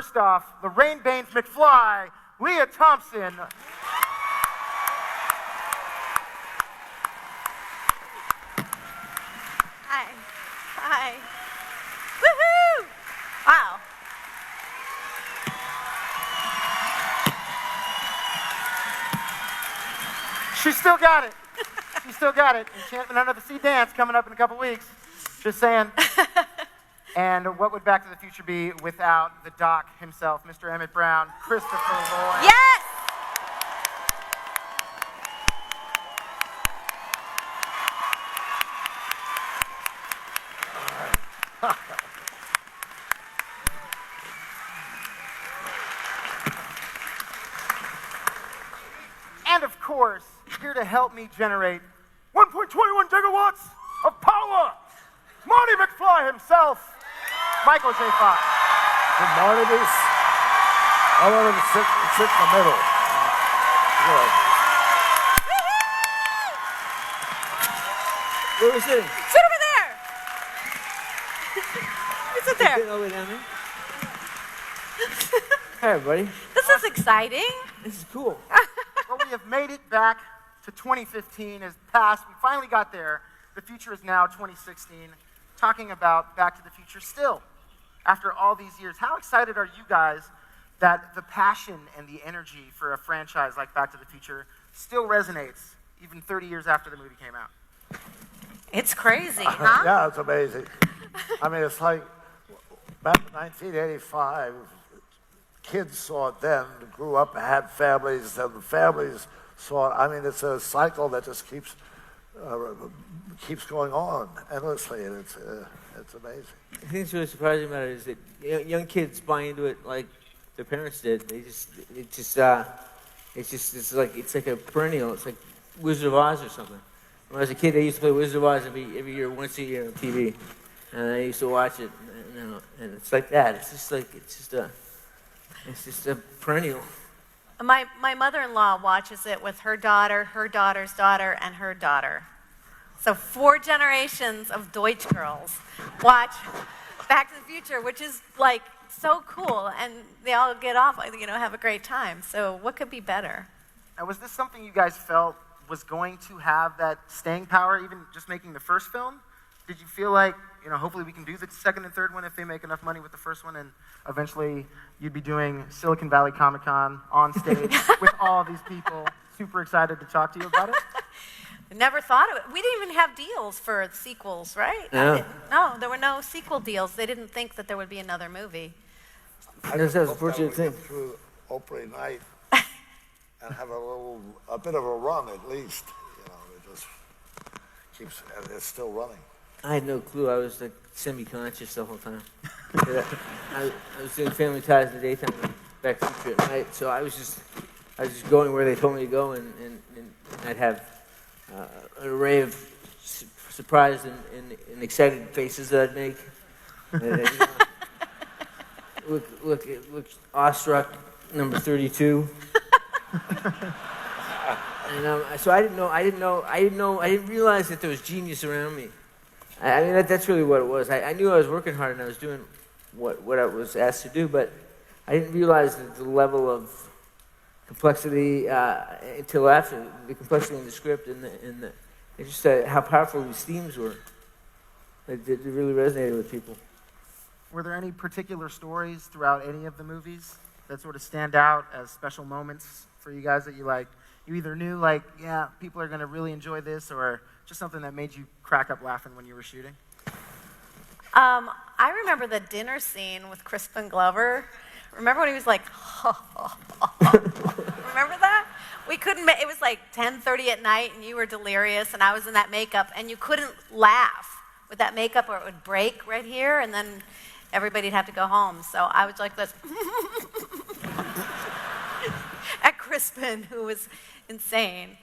first off, Lorraine Baines McFly, Leah Thompson. Hi. Hi. Woohoo! Wow. She still got it. She still got it. Enchantment Under the Sea dance coming up in a couple weeks. Just saying. And what would Back to the Future be without the Doc himself, Mr. Emmett Brown, Christopher Lloyd? Yes! And of course, here to help me generate 1.21 gigawatts of power, Marty McFly himself, Michael J. Fox. Good morning, Miss. I want to sit in the middle. Good. Where are we sitting? Sit over there! You sit there. Sitting all the way down there? Hi, everybody. This is exciting. This is cool. Well, we have made it back to 2015 as past. We finally got there. The future is now 2016. Talking about Back to the Future still, after all these years. How excited are you guys that the passion and the energy for a franchise like Back to the Future still resonates even 30 years after the movie came out? It's crazy, huh? Yeah, it's amazing. I mean, it's like back in 1985, kids saw it then, grew up and had families, and the families saw it. I mean, it's a cycle that just keeps going on endlessly, and it's amazing. I think what's really surprising about it is that young kids buy into it like their parents did. It's like a perennial. It's like Wizard of Oz or something. When I was a kid, I used to play Wizard of Oz every year, once a year on TV, and I used to watch it. And it's like that. It's just a perennial. My mother-in-law watches it with her daughter, her daughter's daughter, and her daughter. So 4 generations of Deutsch girls watch Back to the Future, which is like so cool, and they all get off, have a great time. So what could be better? And was this something you guys felt was going to have that staying power, even just making the first film? Did you feel like, hopefully we can do the second and third one if they make enough money with the first one, and eventually you'd be doing Silicon Valley Comic-Con on stage with all these people, super excited to talk to you about it? Never thought of it. We didn't even have deals for sequels, right? No. No, there were no sequel deals. They didn't think that there would be another movie. I That's just a hope that fortunate we thing. get through Opry night and have a bit of a run at least. It just keeps, and it's still running. I had no clue. I was like semi-conscious the whole time. I was doing Family Ties in the daytime, and Back to the Future at night. So I was just going where they told me to go, and I'd have an array of surprised and excited faces that I'd make. Look, awestruck, number 32. And so I didn't realize that there was genius around me. I mean, that's really what it was. I knew I was working hard and I was doing what I was asked to do, but I didn't realize the level of complexity until after, the complexity in the script and just how powerful these themes were. It really resonated with people. Were there any particular stories throughout any of the movies that sort of stand out as special moments for you guys that you either knew, yeah, people are going to really enjoy this, or just something that made you crack up laughing when you were shooting? I remember the dinner scene with Crispin Glover. Remember when he was like, remember that? We couldn't, it was like 10:30 at night and you were delirious and I was in that makeup and you couldn't laugh with that makeup or it would break right here and then everybody'd have to go home. So I was like this at Crispin, who was insane.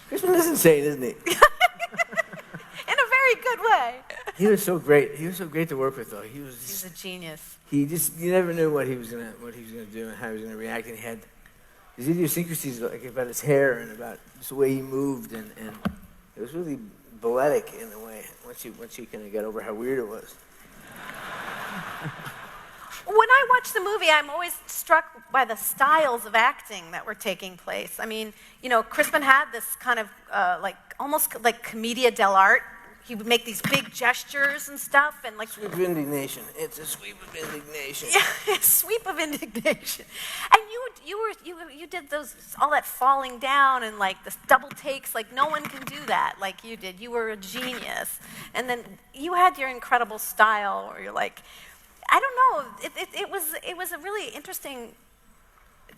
Crispin is insane, isn't he? In a very good way. He was so great. He was so great to work with, though. He's a genius. You never knew what he was gonna do and how he was gonna react. And he had his idiosyncrasies, like about his hair and about just the way he moved, and it was really balletic in a way. Once you kind of got over how weird it was. I watch the movie, I'm always struck by the styles of acting that were taking place. I mean, you know, Crispin had this kind of almost like commedia dell'arte. He would make these big gestures and stuff, and like Sweep of indignation. It's a sweep of indignation. yeah, sweep of indignation. And you did all that falling down and like the double takes. Like no one can do that like you did. You were a genius. And then you had your incredible style, where you're like, I don't know. It was a really interesting,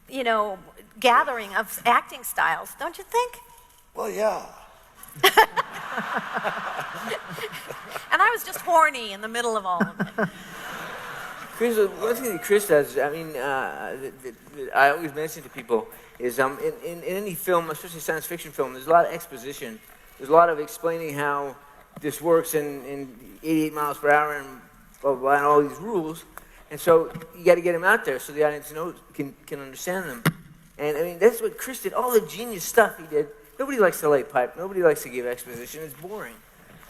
you know, gathering of acting styles, don't you think? Well, yeah. And I was just horny in the middle of all of it. Chris, one thing that Chris does, I mean, that I always mention to people is in any film, especially science fiction film, there's a lot of exposition. There's a lot of explaining how this works in 88 miles per hour and blah, blah, blah, and all these rules. And so you got to get them out there so the audience can understand them. And I mean, that's what Chris did. All the genius stuff he did. Nobody likes to lay pipe. Nobody likes to give exposition. It's boring.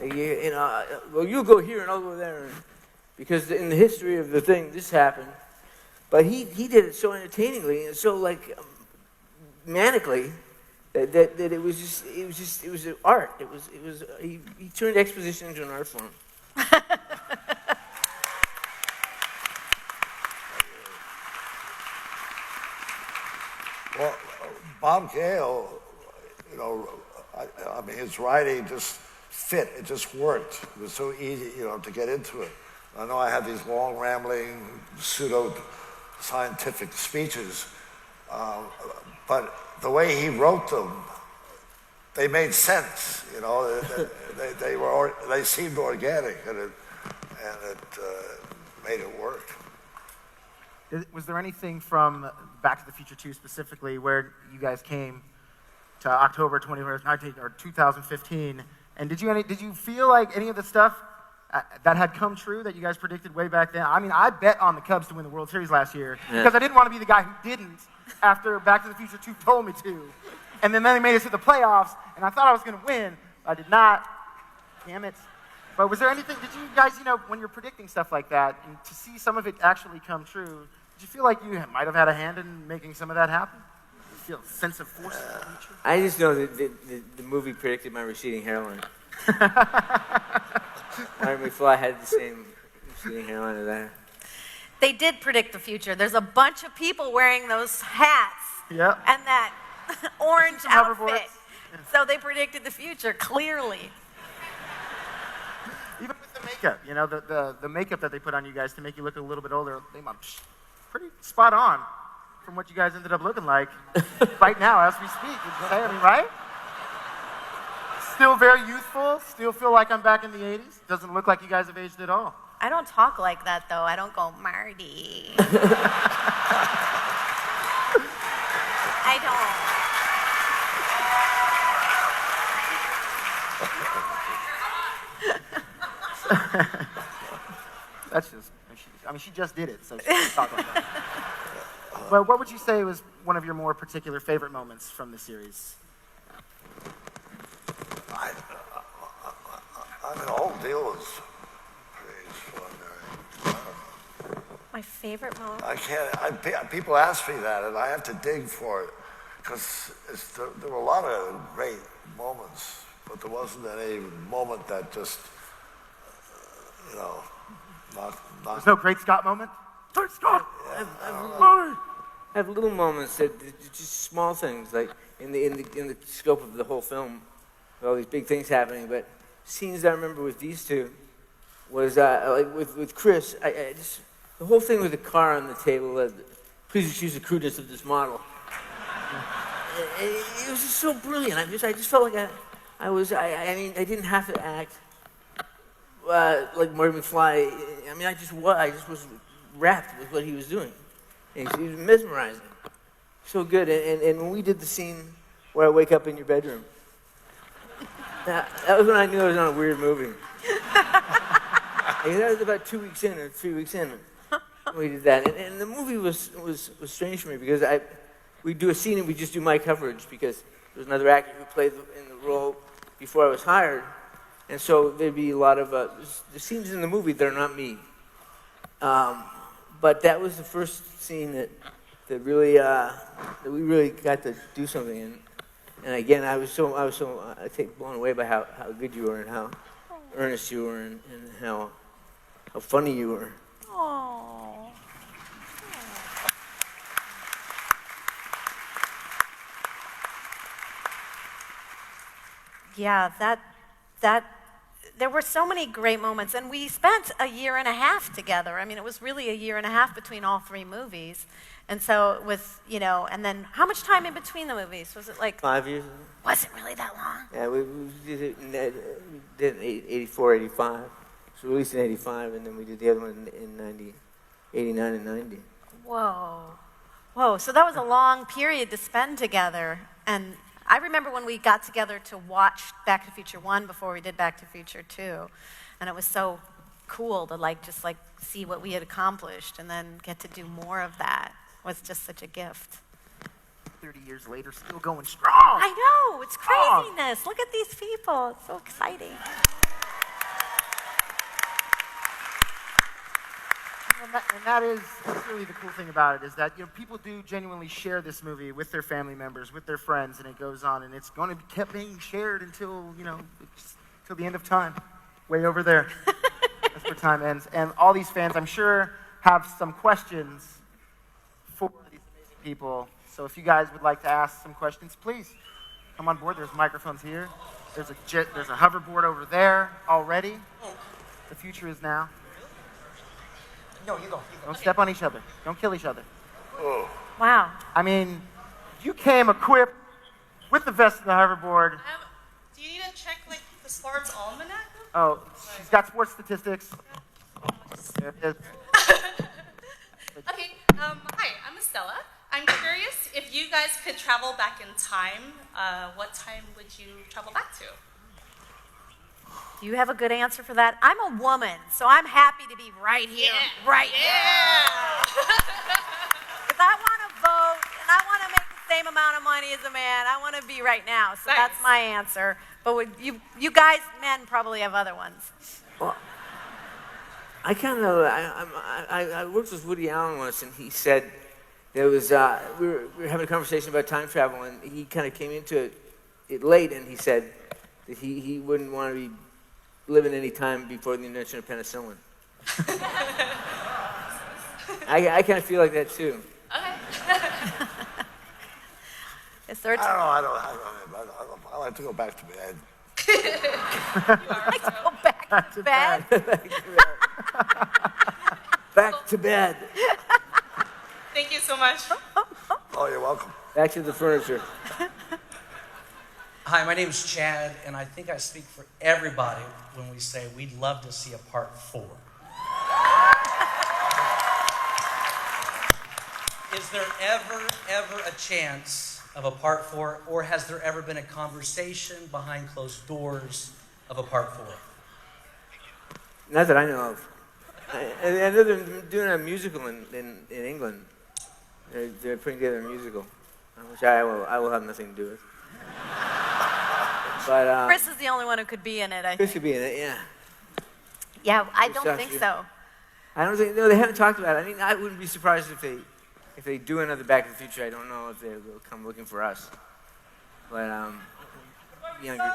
You know, well, you go here and I'll go there. Because in the history of the thing, this happened. But he did it so entertainingly and so like manically that it was an art. He turned exposition into an art form. Well, Bob Gale, you know, I mean, his writing just fit. It just worked. It was so easy, you know, to get into it. I know I had these long, rambling, pseudo-scientific speeches, but the way he wrote them, they made sense. You know, they seemed organic, and it made it work. Was there anything from Back to the Future 2 specifically where you guys came to October 2015, and did you feel like any of the stuff that had come true that you guys predicted way back then? I mean, I bet on the Cubs to win the World Series last year because I didn't want to be the guy who didn't after Back to the Future 2 told me to. And then they made it to the playoffs, and I thought I was going to win. I did not. Damn it. But was there anything, did you guys, you know, when you're predicting stuff like that, and to see some of it actually come true, did you feel like you might have had a hand in making some of that happen? You feel a sense of force in the future? I just know that the movie predicted my receding hairline. Marty McFly had the same receding hairline as that. They did predict the future. There's a bunch of people wearing those hats Yep. and that orange some outfit. hoverboards. So they predicted the future, clearly. Even with the makeup, you know, the makeup that they put on you guys to make you look a little bit older, they might pretty spot on from what you guys ended up looking like right now as we speak. Would you say? I mean, right? Still very youthful. Still feel like I'm back in the 80s. Doesn't look like you guys have aged at all. I don't talk like that, though. I don't go, Marty. I don't. That's just, I mean, she just did it, so she can talk like that. But what would you say was one of your more particular favorite moments from the series? I mean, the whole deal was pretty extraordinary. My favorite moment? I can't. People ask me that, and I have to dig for it because there were a lot of great moments, but there wasn't any moment that just, you know, There's no Great Scott moment? Great Scott! I have little moments that just small things, like in the scope of the whole film, with all these big things happening. But scenes I remember with these two was like with Chris. I just the whole thing with the car on the table. Please excuse the crudeness of this model. It was just so brilliant. I just felt like I mean, I didn't have to act like Marty McFly. I mean, I just was wrapped with what he was doing. And he was mesmerizing. So good. And when we did the scene where I wake up in your bedroom, that was when I knew I was on a weird movie. That was about 2 weeks in or 3 weeks in. We did that. And the movie was strange for me because we'd do a scene and we'd just do my coverage because there was another actor who played in the role before I was hired. And so there'd be a lot of the scenes in the movie that are not me. but that was the first scene that really that we really got to do something in. And again, I was so blown away by how good you were and how earnest you were and how funny you were. Oh. Yeah, that there were so many great moments, and we spent a year and a half together. I mean, it was really a year and a half between all three movies. And so with, and then how much time in between the movies? Was it like 5 years? Was it really that long? Yeah, we did it in 84, 85. So we released in 85, and then we did the other one in 89 and 90. Whoa, so that was a long period to spend together. And I remember when we got together to watch Back to the Future 1 before we did Back to the Future 2. And it was so cool to just see what we had accomplished and then get to do more of that. It was just such a gift. 30 years later, still going strong. I know, it's craziness. Look at these people. It's so exciting. And that's really the cool thing about it, is that people do genuinely share this movie with their family members, with their friends, and it goes on, and it's going to be kept being shared until till the end of time, way over there. That's where time ends. And all these fans, I'm sure, have some questions for these amazing people. So if you guys would like to ask some questions, please come on board. There's microphones here. There's a hoverboard over there already. The future is now. No, you go. Don't step on each other. Don't kill each other. Oh. Wow. I mean, you came equipped with the vest and the hoverboard. Do you need to check the sports almanac? Oh, she's got sports statistics. There it is. Okay. Hi, I'm Estella. I'm curious if you guys could travel back in time. What time would you travel back to? Do you have a good answer for that? I'm a woman, so I'm happy to be right here, right now. Because I want to vote, and I want to make the same amount of money as a man. I want to be right now, so Nice. that's my answer. But you guys, men, probably have other ones. Well, I worked with Woody Allen once, and he said there was we were having a conversation about time travel, and he kind of came into it late, and he said that he wouldn't want to be living any time before the invention of penicillin. I kind of feel like that too. Is there a I don't know. I like to go back to bed. I'd like to go back to bed. Back to bed. Thank you so much. Oh, you're welcome. Back to the furniture. Hi, my name's Chad, and I think I speak for everybody when we say we'd love to see a part 4. Is there ever a chance of a part 4, or has there ever been a conversation behind closed doors of a part 4? Not that I know of. I know they're doing a musical in England. They're putting together a musical, which I will have nothing to do with. But Chris is the only one who could be in it, I Chris think. could be in it, yeah. Yeah, I don't think so. I don't think, no, they haven't talked about it. I mean, I wouldn't be surprised if they do another Back to the Future. I don't know if they'll come looking for us. But, younger.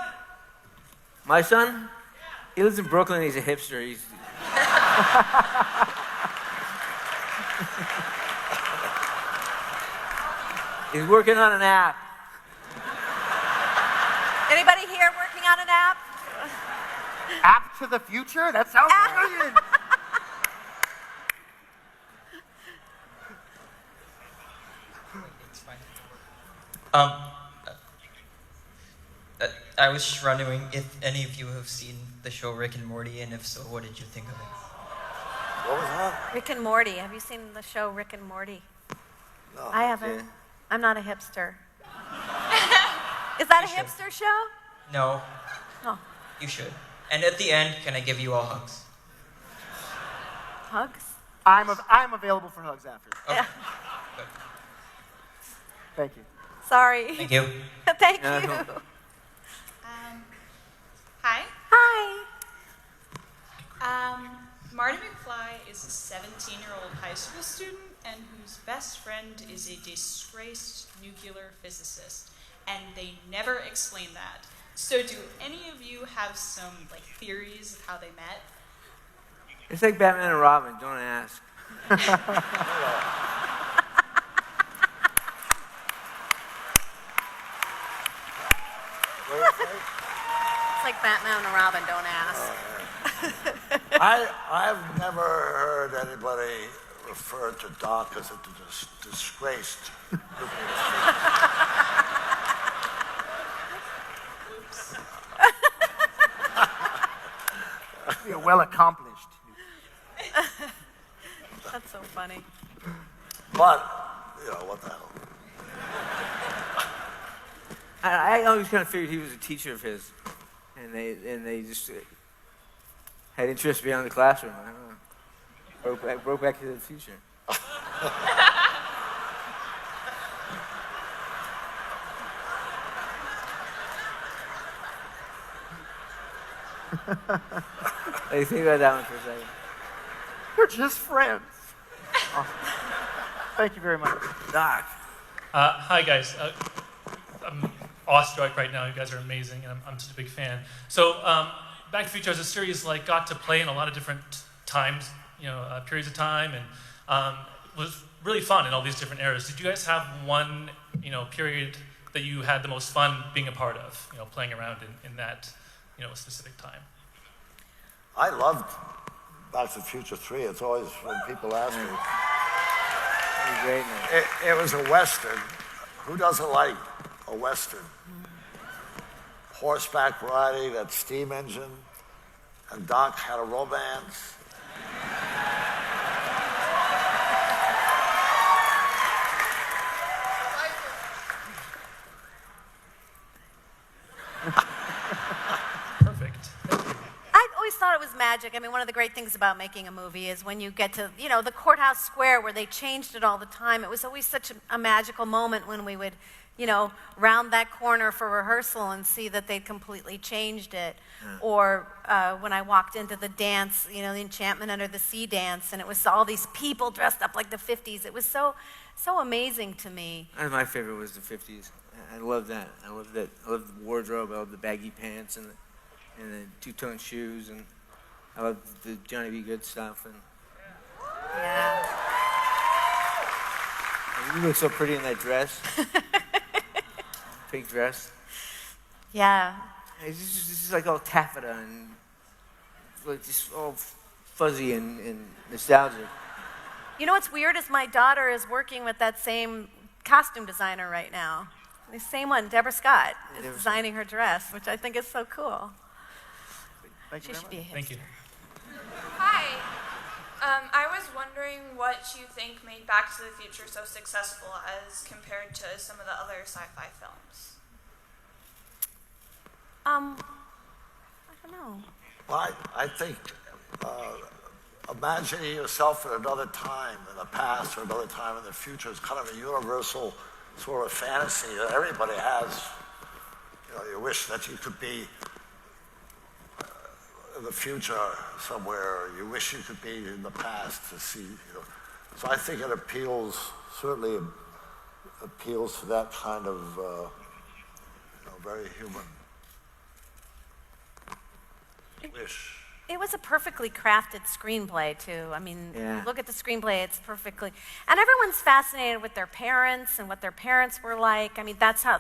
My son? He lives in Brooklyn. He's a hipster. He's working on an app. Anybody here working on an app? App to the future? That sounds brilliant. It's fine. I was just wondering if any of you have seen the show Rick and Morty, and if so, what did you think of it? What was that? Rick and Morty. Have you seen the show Rick and Morty? No. I haven't. Yeah. I'm not a hipster. Is that a You should. hipster show? No, Oh, you should. And at the end, can I give you all hugs? hugs? I'm available for hugs after. Okay. Good. Thank you. Sorry. Thank you. Thank No. you. Hi. Hi. Marty McFly is a 17-year-old high school student and whose best friend is a disgraced nuclear physicist, and they never explain that. So do any of you have some theories of how they met? It's like Batman and Robin. Don't ask. It's like Batman and Robin, don't ask. I've never heard anybody refer to Doc as a disgraced. You're well accomplished. That's so funny. But, what the hell? I always kind of figured he was a teacher of his, and they just had interest beyond the classroom. I don't know. Broke back to the future. Hey, think about that one for a second. We're just friends. Awesome. Thank you very much. Doc. Hi, guys. I'm awestruck right now. You guys are amazing, and I'm such a big fan. So, Back to the Future as a series got to play in a lot of different times, periods of time, and was really fun in all these different eras. Did you guys have one, period that you had the most fun being a part of, playing around in that, specific time? I loved Back to the Future 3. It's always when people ask me. It was a Western. Who doesn't like a Western? Horseback riding, that steam engine, and Doc had a romance. Perfect. I always thought it was magic. I mean, one of the great things about making a movie is when you get to, the courthouse square where they changed it all the time. It was always such a magical moment when we would, round that corner for rehearsal and see that they'd completely changed it. Yeah. Or when I walked into the dance, the Enchantment Under the Sea dance, and it was all these people dressed up like the 50s. It was so amazing to me. My favorite was the 50s. I love that. I love the wardrobe. I love the baggy pants and the two-tone shoes, and I love the Johnny B. Good stuff. And you look so pretty in that dress. Pink dress. Yeah. It's just like all taffeta and like just all fuzzy and nostalgic. What's weird is my daughter is working with that same costume designer right now. The same one, Deborah Scott, is designing her dress, which I think is so cool. Thank you. She should be a hipster. Thank you. Hi. I was wondering what you think made Back to the Future so successful as compared to some of the other sci-fi films. I don't know. Well, I think imagining yourself in another time in the past or another time in the future is kind of a universal sort of fantasy that everybody has. You wish that you could be in the future somewhere, or you wish you could be in the past to see. So I think it certainly appeals to that kind of very human wish. It was a perfectly crafted screenplay, too. I mean, Yeah. Look at the screenplay, it's perfectly... And everyone's fascinated with their parents and what their parents were like. I mean, that's how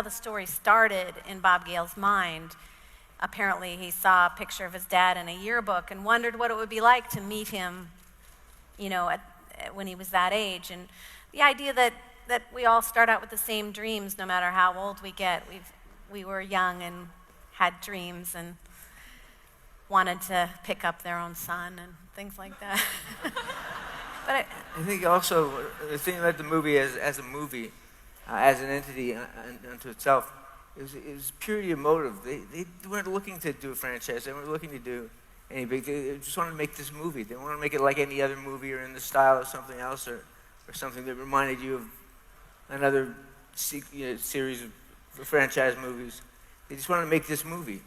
the story started in Bob Gale's mind. Apparently, he saw a picture of his dad in a yearbook and wondered what it would be like to meet him, when he was that age. And the idea that we all start out with the same dreams no matter how old we get. We were young and had dreams and wanted to pick up their own son and things like that. But I think also the thing about the movie as a movie, as an entity unto itself, it was purity of motive. They weren't looking to do a franchise. They weren't looking to do any big thing. They just wanted to make this movie. They wanted to make it like any other movie or in the style of something else or something that reminded you of another series of franchise movies. They just wanted to make this movie.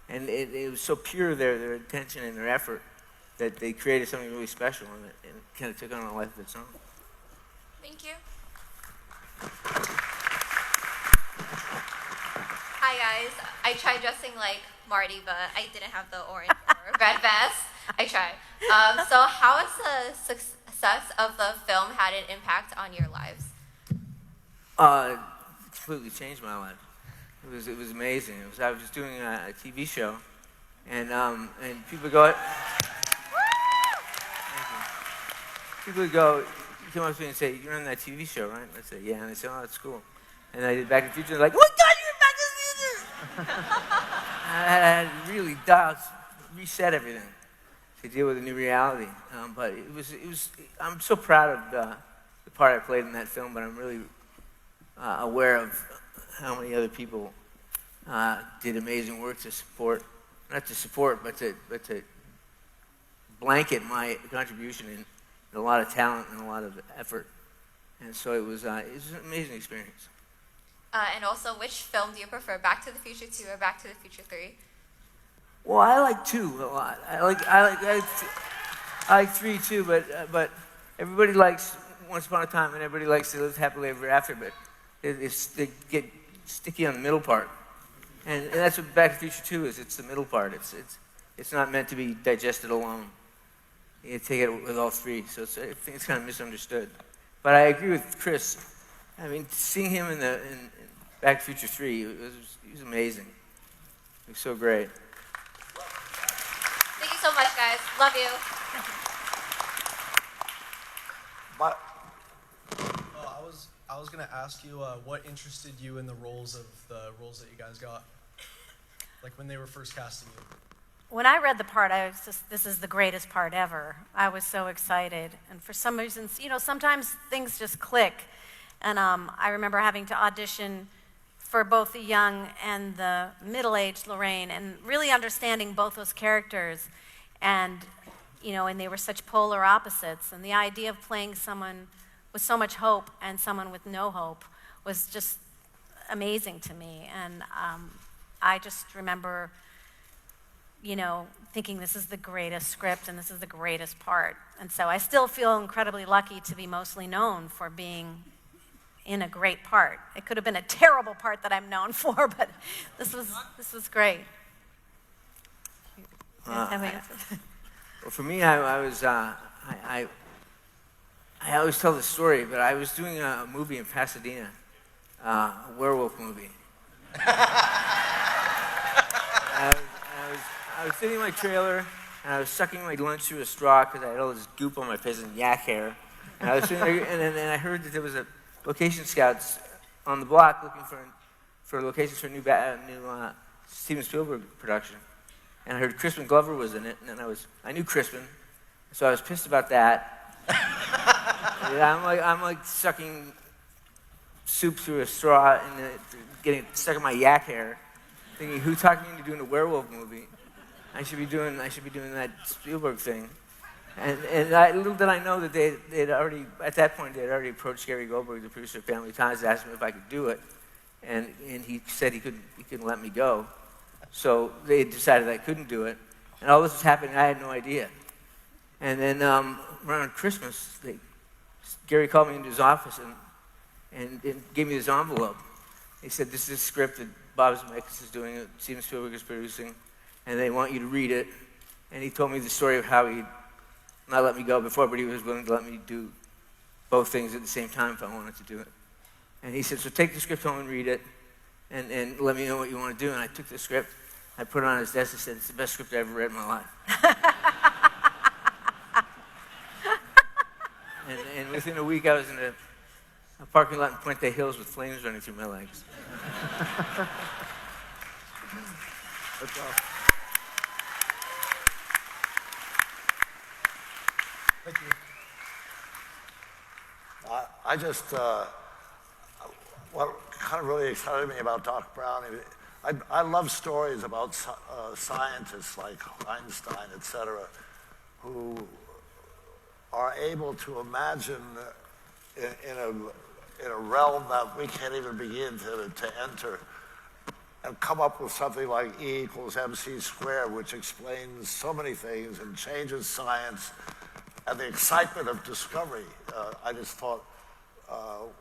And it was so pure, their intention and their effort. that they created something really special and it kind of took on a life of its own. Thank you. Hi guys, I tried dressing like Marty, but I didn't have the orange or red vest. I tried. So how has the success of the film had an impact on your lives? It completely changed my life. It was amazing. I was doing a TV show, and people go. People would go, come up to me and say, "You're on that TV show, right?" And I say, "Yeah." And they say, "Oh, that's cool." And I did Back to the Future. They're like, "Oh my God, you're in Back to the Future!" I had to really reset everything to deal with a new reality. But it was. I'm so proud of the part I played in that film. But I'm really aware of how many other people did amazing work to support, not to support, but to blanket my contribution in a lot of talent and a lot of effort. And so it was an amazing experience. And also, which film do you prefer, Back to the Future 2 or Back to the Future 3? Well, I like 2 a lot. I like 3 too, but everybody likes Once Upon a Time and everybody likes to live happily ever after, but they get sticky on the middle part. And that's what Back to the Future 2 is. It's the middle part. It's not meant to be digested alone. You take it with all 3, so I think it's kind of misunderstood. But I agree with Chris. I mean, seeing him in Back to the Future 3, he was amazing. He was so great. Thank you so much, guys. Love you. I was gonna ask you what interested you in the roles that you guys got, like when they were first casting you. When I read the part, I was just, this is the greatest part ever. I was so excited. And for some reasons, sometimes things just click. And I remember having to audition for both the young and the middle-aged Lorraine and really understanding both those characters. And, and they were such polar opposites. And the idea of playing someone with so much hope and someone with no hope was just amazing to me. And I just remember thinking this is the greatest script and this is the greatest part. And so I still feel incredibly lucky to be mostly known for being in a great part. It could have been a terrible part that I'm known for, but this was great. Well, for me, I always tell this story, but I was doing a movie in Pasadena, a werewolf movie. I was sitting in my trailer, and I was sucking my lunch through a straw because I had all this goop on my face and yak hair. And I was sitting there, and I heard that there was a location scouts on the block looking for locations for a new Steven Spielberg production. And I heard Crispin Glover was in it, and I knew Crispin, so I was pissed about that. I'm like sucking soup through a straw and getting it stuck in my yak hair, thinking, who talked me into doing a werewolf movie? I should be doing that Spielberg thing. And little did I know that they'd already, at that point, they'd already approached Gary Goldberg, the producer of Family Ties, asked him if I could do it. And he said he couldn't let me go. So they decided I couldn't do it. And all this was happening, I had no idea. And then around Christmas, Gary called me into his office and gave me this envelope. He said, "This is a script that Bob Zemeckis is doing, Steven Spielberg is producing, and they want you to read it." And he told me the story of how he'd not let me go before, but he was willing to let me do both things at the same time if I wanted to do it. And he said, "So take the script home and read it, and let me know what you want to do." And I took the script, I put it on his desk, and said, "It's the best script I ever read in my life." and within a week, I was in a parking lot in Puente Hills with flames running through my legs. That's all. Thank you. I just, what kind of really excited me about Doc Brown, I love stories about scientists like Einstein, et cetera, who are able to imagine in a realm that we can't even begin to enter. and come up with something like E equals MC squared, which explains so many things and changes science and the excitement of discovery. I just thought,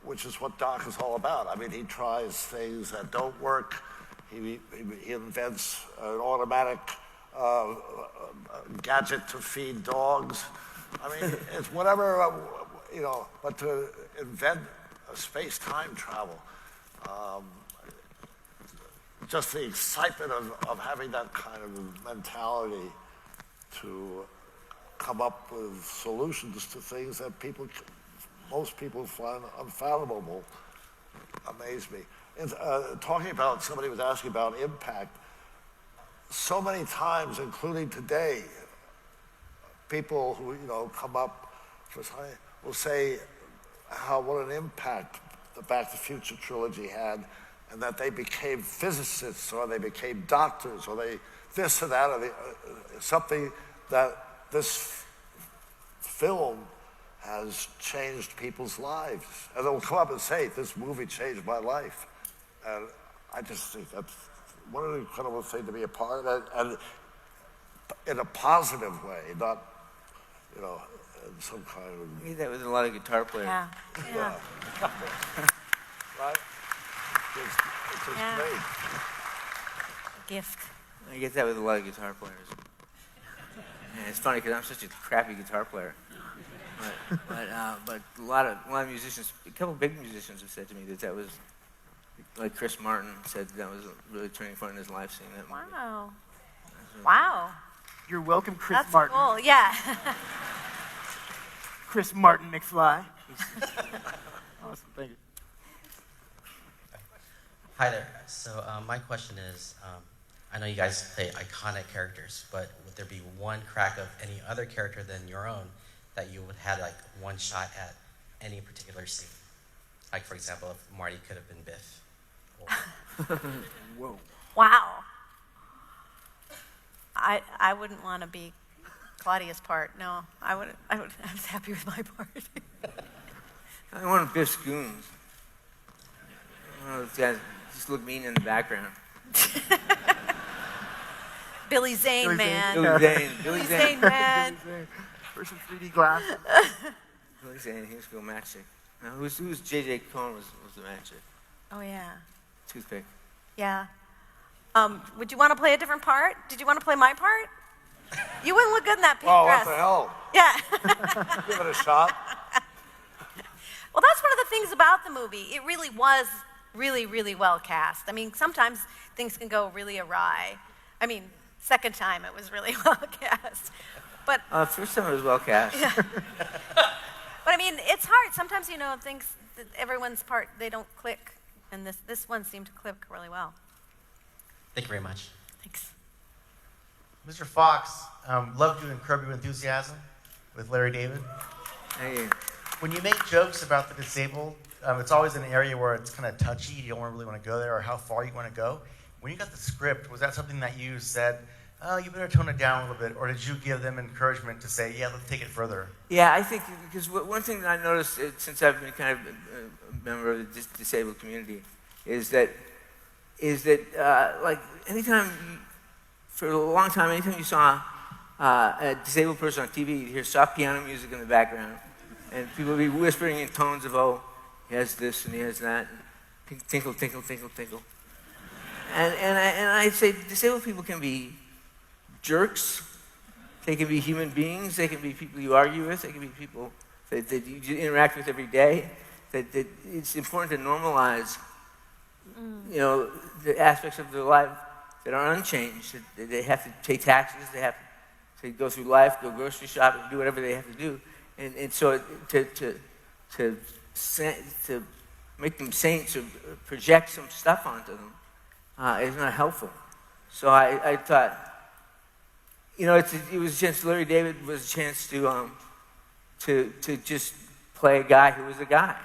which is what Doc is all about. I mean, he tries things that don't work. He invents an automatic gadget to feed dogs. I mean, it's whatever, but to invent a space-time travel, just the excitement of having that kind of mentality to come up with solutions to things that most people find unfathomable, amaze me. And, talking about, somebody was asking about impact, so many times, including today, people who, come up for science will say what an impact the Back to the Future trilogy had, and that they became physicists, or they became doctors, or they this or that, or something that this film has changed people's lives. And they'll come up and say, this movie changed my life. And I just think that's what an incredible thing to be a part of, and in a positive way, not, in some kind of... I get that with a lot of guitar players. Yeah. Right? It's just great. Gift. I get that with a lot of guitar players. And it's funny because I'm such a crappy guitar player. But a lot of musicians, a couple big musicians have said to me that was, like Chris Martin said, that was a really turning point in his life, seeing that movie. Wow. Wow. You're welcome, Chris That's Martin. cool. Yeah. Chris Martin McFly. Awesome, thank you. Hi there. So my question is, I know you guys play iconic characters, but would there be one crack of any other character than your own that you would have like one shot at any particular scene? Like, for example, if Marty could have been Biff. Whoa. Wow. I wouldn't want to be Claudia's part. No, I was happy with my part. I wanted Biff's goons. Those guys just look mean in the background. Billy Zane, man. Billy Zane, man. For some 3D glasses. Billy Zane, he was go magic. Now, who's J.J. Cohen was the magic? Oh, yeah. Toothpick. Yeah. Would you want to play a different part? Did you want to play my part? You wouldn't look good in that pink dress. What the hell? Yeah. Give it a shot. Well, that's one of the things about the movie. It really was really, really well cast. I mean, sometimes things can go really awry. I mean, second time it was really well cast. But first time it was well cast. Yeah. But I mean, it's hard. Sometimes, things that everyone's part, they don't click. And this one seemed to click really well. Thank you very much. Thanks. Mr. Fox, loved you in Curb Your Enthusiasm with Larry David. Hey. When you make jokes about the disabled, it's always an area where it's kind of touchy. You don't really want to go there, or how far you want to go. When you got the script, was that something that you said, oh, you better tone it down a little bit, or did you give them encouragement to say, yeah, let's take it further? Yeah, I think, because one thing that I noticed since I've been kind of a member of the disabled community is that like anytime, for a long time, anytime you saw a disabled person on TV, you'd hear soft piano music in the background, and people would be whispering in tones of, oh, he has this and he has that, and tinkle, tinkle, tinkle, tinkle. And I'd say disabled people can be jerks, they can be human beings, they can be people you argue with, they can be people that you interact with every day, that it's important to normalize, the aspects of their life that are unchanged. That they have to pay taxes, they have to go through life, go grocery shopping, do whatever they have to do. And so to make them saints or project some stuff onto them is not helpful. So I thought, it was a chance. Larry David was a chance to just play a guy who was a guy.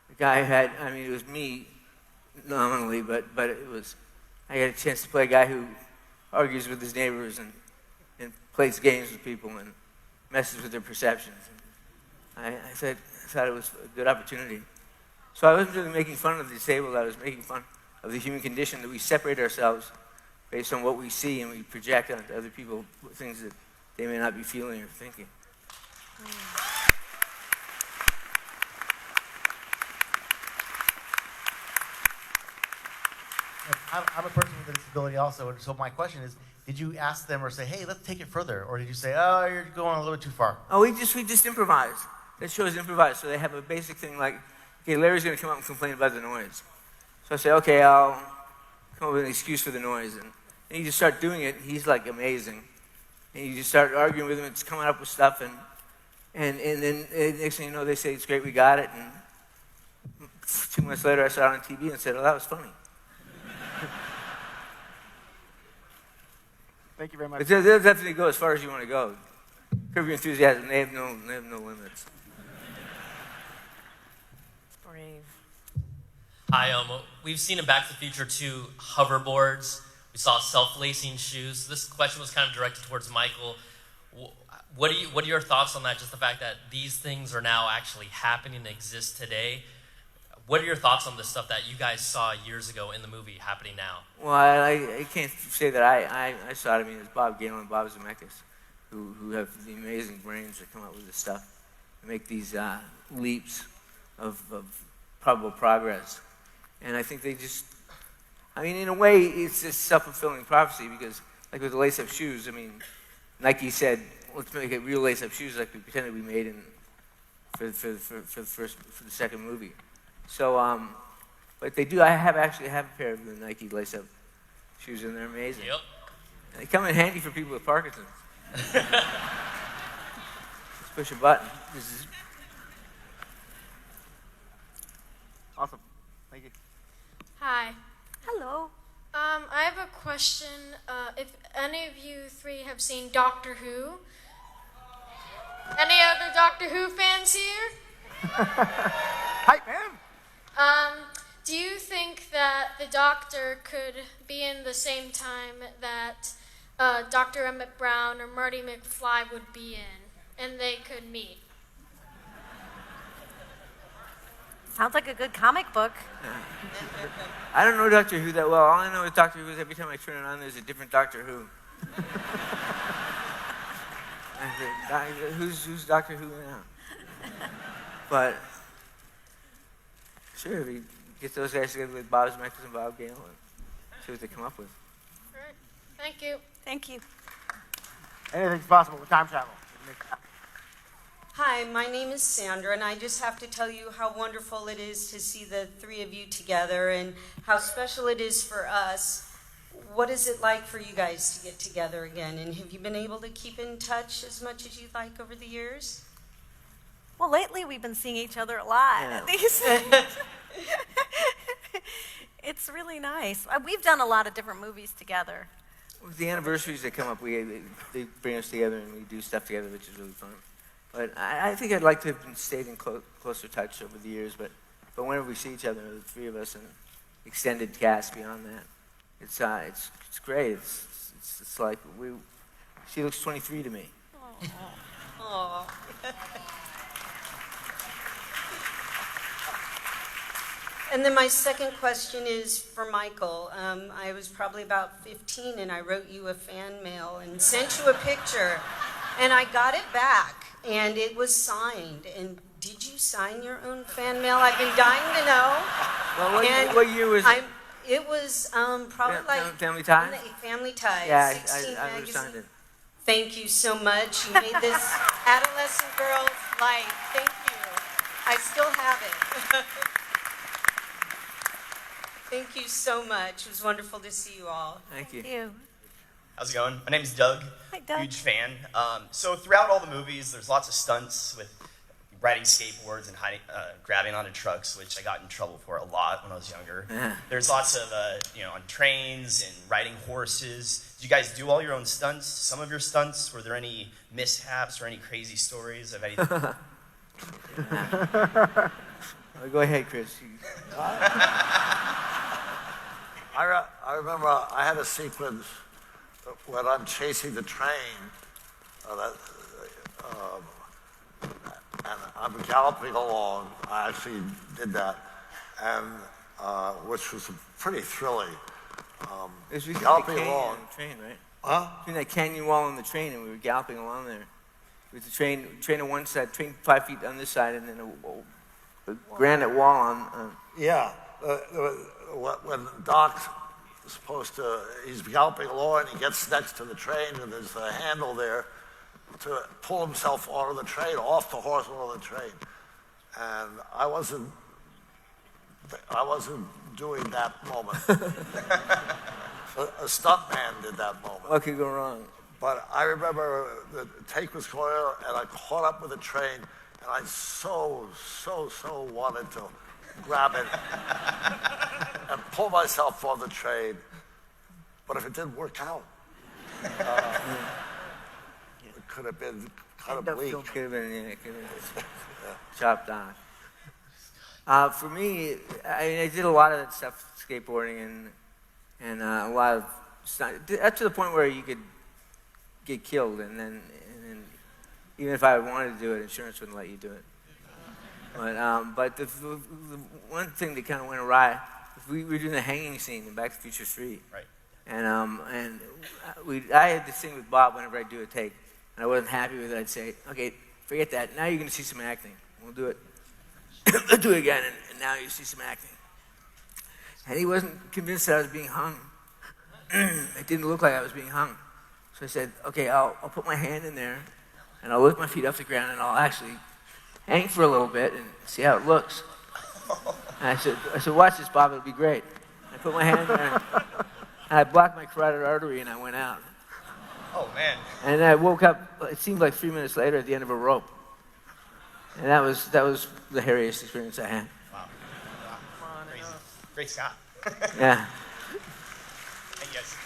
The guy who had, it was me nominally, but I got a chance to play a guy who argues with his neighbors and plays games with people and messes with their perceptions. I thought it was a good opportunity. So I wasn't really making fun of the disabled. I was making fun of the human condition, that we separate ourselves based on what we see, and we project onto other people things that they may not be feeling or thinking. I'm a person with a disability also, and so my question is, did you ask them or say, hey, let's take it further? Or did you say, oh, you're going a little bit too far? Oh, we just improvise. That show is improvised. So they have a basic thing like, okay, Larry's going to come up and complain about the noise. So I say, okay, I'll come up with an excuse for the noise. And you just start doing it. He's like amazing. And you just start arguing with him. It's coming up with stuff. And then next thing you know, they say, it's great, we got it. And 2 months later, I saw it on TV and said, oh, that was funny. Thank you very much. But they'll definitely go as far as you want to go. Curb Your Enthusiasm, they have no limits. Brave. Hi, we've seen in Back to the Future 2 hoverboards. We saw self-lacing shoes. This question was kind of directed towards Michael. What are your thoughts on that? Just the fact that these things are now actually happening and exist today. What are your thoughts on the stuff that you guys saw years ago in the movie happening now? Well, I can't say that I saw it. I mean, it's Bob Gale and Bob Zemeckis who have the amazing brains that come up with this stuff and make these leaps of probable progress. And I think they just, I mean, in a way, it's a self-fulfilling prophecy because, like with the lace-up shoes, I mean, Nike said, let's make it real lace-up shoes like we pretended we made for the second movie. So, but they do. I actually have a pair of the Nike lace-up shoes, and they're amazing. Yep. And they come in handy for people with Parkinson's. Just push a button. Awesome. Thank you. Hi. Hello. I have a question. If any of you three have seen Doctor Who? Any other Doctor Who fans here? Hi, man. Do you think that the Doctor could be in the same time that Dr. Emmett Brown or Marty McFly would be in, and they could meet? Sounds like a good comic book. I don't know Doctor Who that well. All I know is Doctor Who is every time I turn it on, there's a different Doctor Who. Who's Doctor Who now? But sure, we get those guys together with Bob Zemeckis and Bob Gale and see what they come up with. All right. Thank you. Thank you. Anything's possible with time travel. Hi, my name is Sandra, and I just have to tell you how wonderful it is to see the three of you together and how special it is for us. What is it like for you guys to get together again? And have you been able to keep in touch as much as you'd like over the years? Well, lately we've been seeing each other a lot. Yeah. It's really nice. We've done a lot of different movies together. With the anniversaries that come up, they bring us together and we do stuff together, which is really fun. But I think I'd like to have stayed in closer touch over the years. But whenever we see each other, the three of us, and extended cast beyond that, it's great. It's like she looks 23 to me. Aww. And then my second question is for Michael. I was probably about 15 and I wrote you a fan mail and sent you a picture. And I got it back and it was signed. And did you sign your own fan mail? I've been dying to know. Well, what year was it? It was probably Family Ties? Family Ties. Yeah, 16 I signed magazine. it. Thank you so much. You made this adolescent girl's life. Thank you. I still have it. Thank you so much. It was wonderful to see you all. Thank you. Thank you. How's it going? My name is Doug. Hi, Doug. Huge fan. So throughout all the movies, there's lots of stunts with riding skateboards and grabbing onto trucks, which I got in trouble for a lot when I was younger. Yeah. There's lots of, on trains and riding horses. Did you guys do all your own stunts? Some of your stunts? Were there any mishaps or any crazy stories of anything? Go ahead, Chris. I remember I had a sequence when I'm chasing the train, and I'm galloping along. I actually did that, and which was pretty thrilling. It was between the Galloping canyon along. and the train, right? Huh? Between that canyon wall and the train, and we were galloping along there. With the train on one side, train 5 feet on this side, and then a granite wall on. Yeah. When Doc's supposed to, he's galloping along and he gets next to the train and there's a handle there to pull himself onto the train, off the horse onto the train. And I wasn't doing that moment. A stuntman did that moment. What could go wrong? But I remember the take was going on, and I caught up with the train, and I so wanted to grab it and pull myself on the train. But if it didn't work out, it could have been kind of bleak. Could have been chopped off. For me, I did a lot of that stuff, skateboarding and a lot of stuff, up to the point where you could get killed, and then even if I wanted to do it, insurance wouldn't let you do it. But the one thing that kind of went awry, we were doing the hanging scene in Back to the Future 3. Right. And I had this thing with Bob whenever I'd do a take, and I wasn't happy with it. I'd say, okay, forget that. Now you're going to see some acting. We'll do it. We'll do it again, and now you see some acting. And he wasn't convinced that I was being hung. It didn't look like I was being hung. So I said, okay, I'll put my hand in there, and I'll lift my feet off the ground, and I'll actually hang for a little bit and see how it looks. And I said, watch this, Bob, it'll be great. I put my hand in there, and I blocked my carotid artery, and I went out. Oh, man. And I woke up, it seemed like 3 minutes later, at the end of a rope. And that was the hairiest experience I had. Wow. Crazy. Great Scott. Yeah. And yes.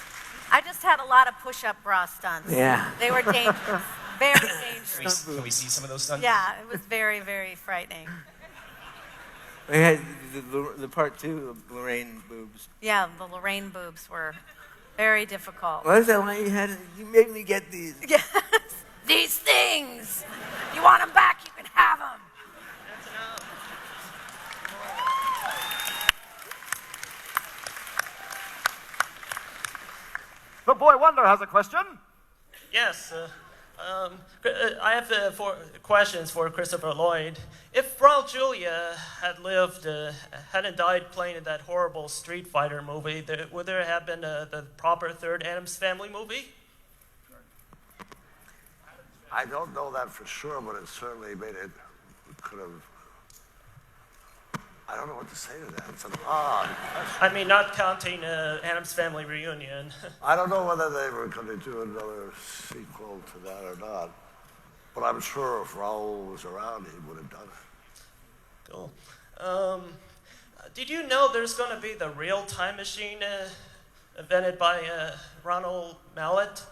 I just had a lot of push-up bra stunts. Yeah. They were dangerous. Very dangerous. Can we see some of those stunts? Yeah, it was very, very frightening. We had the part 2 of Lorraine boobs. Yeah, the Lorraine boobs were very difficult. What is that line you had? You made me get these. Yes. These things. You want them back, you can have them. The Boy Wonder has a question. Yes. I have 4 questions for Christopher Lloyd. If Raul Julia had lived, hadn't died playing in that horrible Street Fighter movie, would there have been the proper third Addams Family movie? I don't know that for sure, but it certainly made it, could have, I don't know what to say to that. It's an odd question. I mean, not counting Addams Family Reunion. I don't know whether they were going to do another sequel to that or not, but I'm sure if Raul was around, he would have done it. Cool. Did you know there's going to be the real time machine invented by Ronald Mallet?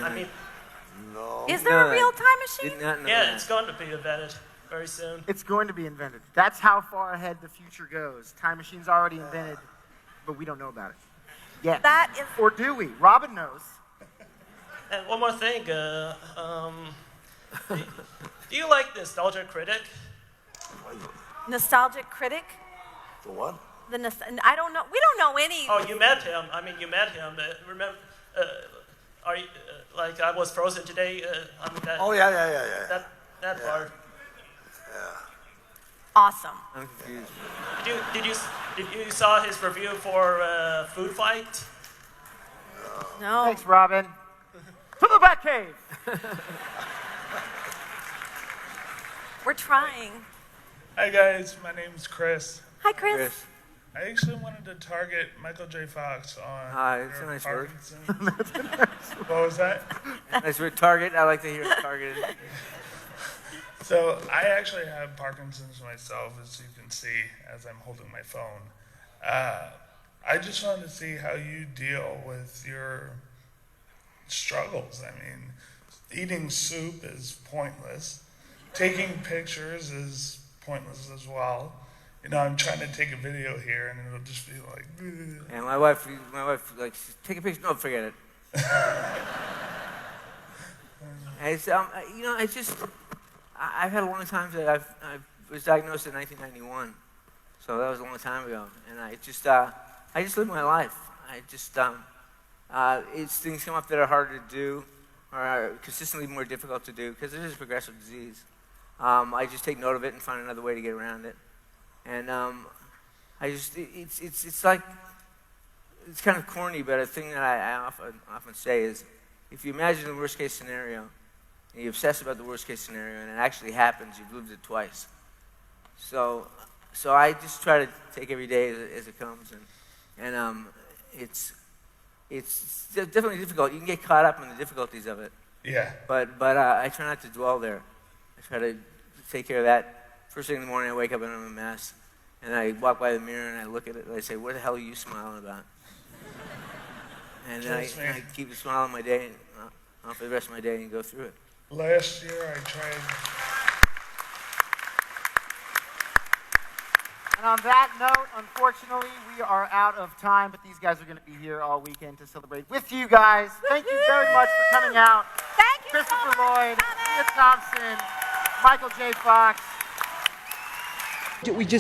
I mean, no. Is there a real time machine? Yeah, it's going to be invented very soon. It's going to be invented. That's how far ahead the future goes. Time machine's already invented, but we don't know about it. Yeah. That is. Or do we? Robin knows. And one more thing. Do you like Nostalgia Critic? Nostalgic critic? The what? I don't know. We don't know any. Oh, you met him. I mean, you met him. Remember? Are you like I was frozen today? I mean that. Oh yeah. That part. Yeah. Awesome. I'm confused. Did you saw his review for Food Fight? No. Thanks, Robin. To the Batcave. We're trying. Hi guys, my name's Chris. Hi, Chris. I actually wanted to target Michael J. Fox on Hi, that's a nice word. What was that? Nice word, target. I like to hear it targeted. So I actually have Parkinson's myself, as you can see, as I'm holding my phone. I just wanted to see how you deal with your struggles. I mean, eating soup is pointless. Taking pictures is pointless as well. You know, I'm trying to take a video here, and it'll just be like. Ugh. And my wife, like, take a picture. No, forget it. And it's, you know, it's just. I've had a long time that was diagnosed in 1991, so that was a long time ago. And I just lived my life. It's things come up that are harder to do, or are consistently more difficult to do, because it is a progressive disease. I just take note of it and find another way to get around it. And it's like, it's kind of corny, but a thing that I often say is, if you imagine the worst case scenario, and you obsess about the worst case scenario, and it actually happens, you've lived it twice. So I just try to take every day as it comes, and it's definitely difficult. You can get caught up in the difficulties of it. Yeah. But I try not to dwell there. I try to take care of that. First thing in the morning, I wake up and I'm a mess, and I walk by the mirror and I look at it and I say, "What the hell are you smiling about?" And I keep a smile on my day, on for the rest of my day, and go through it. Last year I tried. And on that note, unfortunately, we are out of time, but these guys are going to be here all weekend to celebrate with you guys. Thank you very much for coming out. Thank you, Christopher Lloyd, Leah Thompson, Michael J. Fox. We just